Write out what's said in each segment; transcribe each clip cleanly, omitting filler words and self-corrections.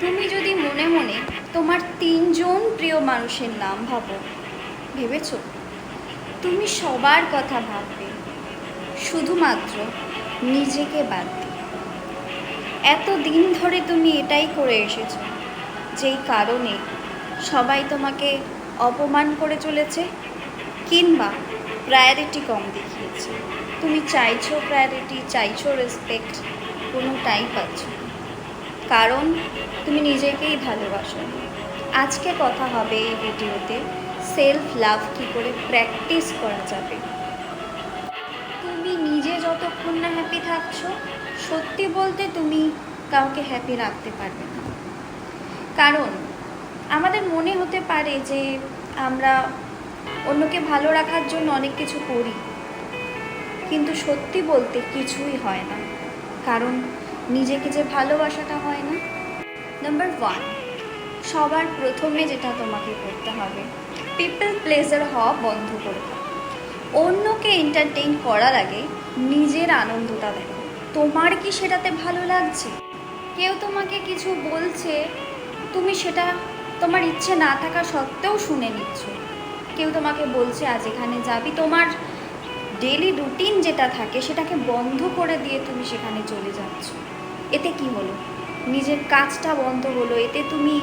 তুমি যদি মনে মনে তোমার 3জন প্রিয় মানুষের নাম ভাবো, ভেবেছো? তুমি সবার কথা ভাববে, শুধুমাত্র নিজেকে বাদ দিয়ে। এত দিন ধরে তুমি এটাই করে এসেছো, যেই কারণে সবাই তোমাকে অপমান করে চলেছে কিংবা প্রায়োরিটি কম দেখিয়েছে। তুমি চাইছো প্রায়োরিটি, চাইছো রেসপেক্ট, কোনোটাই পাচ্ছ না, কারণ তুমি নিজেকেই ভালোবাসো। আজকে কথা হবে এই ভিডিওতে সেলফ লাভ কী করে প্র্যাকটিস করা যাবে। তুমি নিজে যতক্ষণ না হ্যাপি থাকছো, সত্যি বলতে তুমি কাউকে হ্যাপি রাখতে পারবে না। কারণ আমাদের মনে হতে পারে যে আমরা অন্যকে ভালো রাখার জন্য অনেক কিছু করি, কিন্তু সত্যি বলতে কিছুই হয় না, কারণ নিজেকে যে ভালোবাসাটা হয় না। নাম্বার 1, সবার প্রথমে যেটা তোমাকে করতে হবে, পিপল প্লেজার হওয়া বন্ধ করে দাও। অন্যকে এন্টারটেইন করার আগে নিজের আনন্দটা দেখো, তোমার কি সেটাতে ভালো লাগছে? কেউ তোমাকে কিছু বলছে, তুমি সেটা তোমার ইচ্ছে না থাকা সত্ত্বেও শুনে নিচ্ছ। কেউ তোমাকে বলছে আজ এখানে যাবি, তোমার ডেলি রুটিন যেটা থাকে সেটাকে বন্ধ করে দিয়ে তুমি সেখানে চলে যাচ্ছ। এতে কি হলো? নিজের কাজটা বন্ধ হলো, এতে তুমি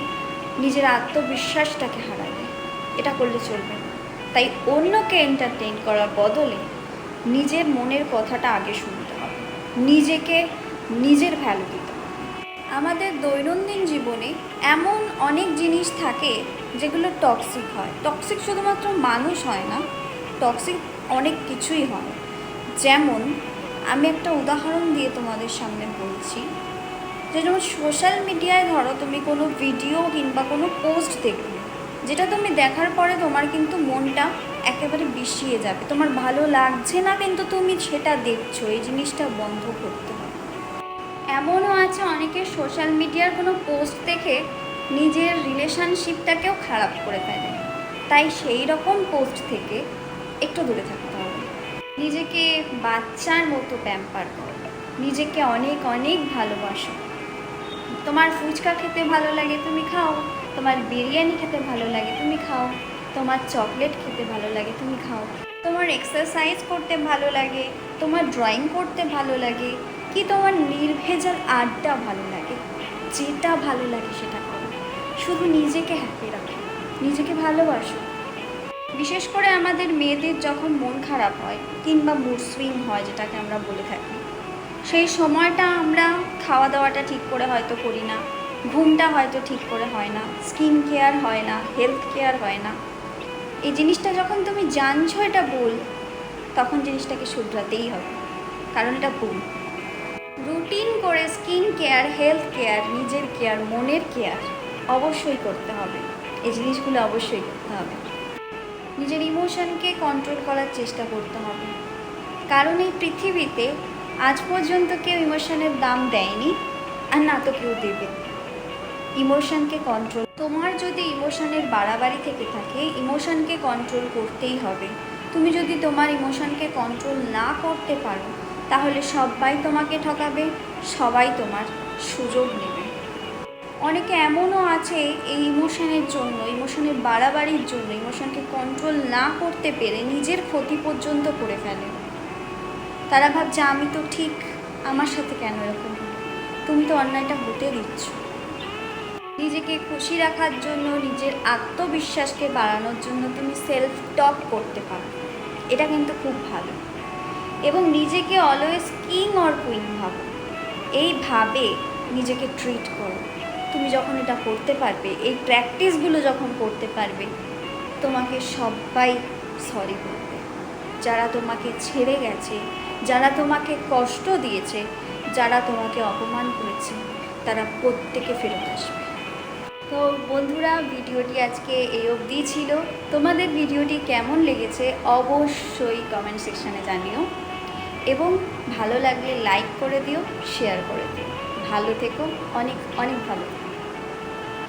নিজের আত্মবিশ্বাসটাকে হারালে। এটা করলে চলবে না। তাই অন্যকে এন্টারটেইন করার বদলে নিজের মনের কথাটা আগে শুনতে হবে, নিজেকে নিজের ভ্যালু দিতে হবে। আমাদের দৈনন্দিন জীবনে এমন অনেক জিনিস থাকে যেগুলো টক্সিক হয়। টক্সিক শুধুমাত্র মানুষ হয় না, টক্সিক অনেক কিছুই হয়। যেমন আমি একটা উদাহরণ দিয়ে তোমাদের সামনে বলছি, যে যেমন সোশ্যাল মিডিয়ায় ধরো তুমি কোনো ভিডিও কিংবা কোনো পোস্ট দেখবে, যেটা তুমি দেখার পরে তোমার কিন্তু মনটা একেবারে বিষিয়ে যাবে, তোমার ভালো লাগছে না, কিন্তু তুমি সেটা দেখছো। এই জিনিসটা বন্ধ করতে হবে। এমনও আছে অনেকে সোশ্যাল মিডিয়ার কোনো পোস্ট দেখে নিজের রিলেশনশিপটাকেও খারাপ করে ফেলে। তাই সেই রকম পোস্ট থেকে একটু দূরে থাকতে হবে। নিজেকে বাচ্চার মতো প্যাম্পার করো, নিজেকে অনেক অনেক ভালোবাসো। তোমার ফুচকা খেতে ভালো লাগে, তুমি খাও। তোমার বিরিয়ানি খেতে ভালো লাগে, তুমি খাও। তোমার চকলেট খেতে ভালো লাগে, তুমি খাও। তোমার এক্সারসাইজ করতে ভালো লাগে, তোমার ড্রয়িং করতে ভালো লাগে, কি তোমার নির্ভেজাল আড্ডা ভালো লাগে, যেটা ভালো লাগে সেটা করো। শুধু নিজেকে হ্যাপি রাখো, নিজেকে ভালোবাসো। বিশেষ করে আমাদের মেয়েদের যখন মন খারাপ হয় কিংবা মুড সুইং হয়, যেটাকে আমরা বলে থাকি, সেই সময়টা আমরা খাওয়া দাওয়াটা ঠিক করে হয়তো করি না, ঘুমটা হয়তো ঠিক করে হয় না, স্কিন কেয়ার হয় না, হেলথ কেয়ার হয় না। এই জিনিসটা যখন তুমি জানছো এটা ভুল, তখন জিনিসটাকে শুধরাতেই হবে, কারণ এটা ভুল। রুটিন করে স্কিন কেয়ার, হেলথ কেয়ার, নিজের কেয়ার, মনের কেয়ার অবশ্যই করতে হবে। এই জিনিসগুলো অবশ্যই করতে হবে। নিজের ইমোশনকে কন্ট্রোল করার চেষ্টা করতে হবে, কারণ এই পৃথিবীতে আজ পর্যন্ত কেউ ইমোশনের দাম দেয়নি, আর না তো কেউ দেবে। ইমোশনকে কন্ট্রোল, তোমার যদি ইমোশনের বাড়াবাড়ি থেকে থাকে, ইমোশনকে কন্ট্রোল করতেই হবে। তুমি যদি তোমার ইমোশনকে কন্ট্রোল না করতে পারো, তাহলে সবাই তোমাকে ঠকাবে, সবাই তোমার সুযোগ নেবে। অনেকে এমনও আছে এই ইমোশনের জন্য, ইমোশনের বাড়াবাড়ির জন্য, ইমোশনকে কন্ট্রোল না করতে পেরে নিজের ক্ষতি পর্যন্ত করে ফেলে। তারা ভাবছে আমি তো ঠিক, আমার সাথে কেন এরকম? তুমি তো অন্যায়টা হতে দিচ্ছ। নিজেকে খুশি রাখার জন্য, নিজের আত্মবিশ্বাসকে বাড়ানোর জন্য তুমি সেলফ টক করতে পারো, এটা কিন্তু খুব ভালো। এবং নিজেকে অলওয়েজ কিং অর কুইন ভাবো, এইভাবে নিজেকে ট্রিট করো। তুমি যখন এটা করতে পারবে, এই প্র্যাকটিসগুলো যখন করতে পারবে, তোমাকে সবাই সরি বলবে। যারা তোমাকে ছেড়ে গেছে, যারা তোমাকে কষ্ট দিয়েছে, যারা তোমাকে অপমান করেছে, তারা প্রত্যেকে ফেরত আসবে। তো বন্ধুরা, ভিডিওটি আজকে এই অবধি ছিল। তোমাদের ভিডিওটি কেমন লেগেছে অবশ্যই কমেন্ট সেকশানে জানিও, এবং ভালো লাগলে লাইক করে দিও, শেয়ার করে দিও। ভালো থেকো, অনেক অনেক ভালো থেকো।